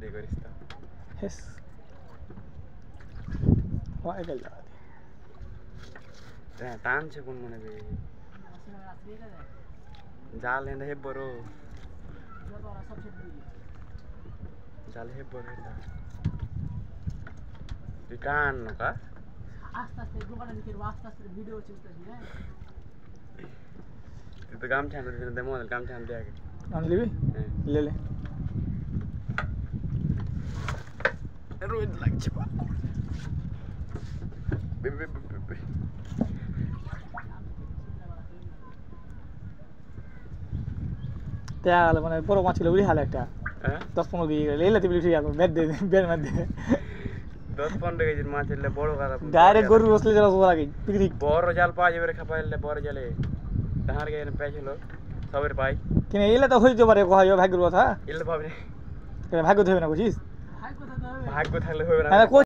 দিয়ে করিস তো হেস হয় গেল হ্যাঁ টানছে কোন মনে বে জাল হেন্দে হে বড় জাল হে বড় এটা তুই টান নকা আস্তে আস্তে দোকানে দিকে আস্তে আস্তে ভিডিও চিন্তা দিয়ে তুই তো গামছা আনতে দে মোবাইল গামছা আনতে আগে আন লিবি ले ले রোদ লাগছে বা বে বে বে বে তে গেল মানে বড় মাছ ছিল বুঝলি হাল একটা হ্যাঁ 10-15 দিয়ে গেল এলে তুই ঠিক আছে বেদ দে বের মত দে 10-15 কেজির মাছ এলে বড় গাদা ডাইরেক্ট গরু বসলে যারা সবার আগে পিকনিক বড় জাল পাওয়া যাবে রে খাপাইলে বড় জালে তাহার গায়ে পেয়েছিল সবের পাই কিনে এলে তো হইতে পারে কহাইও ভাগ্যের কথা এলে পাবি ভাগ্য ধরে না বুঝিস ভাই কোথা হবে ভাগ্য থাকলে হবে না হ্যাঁ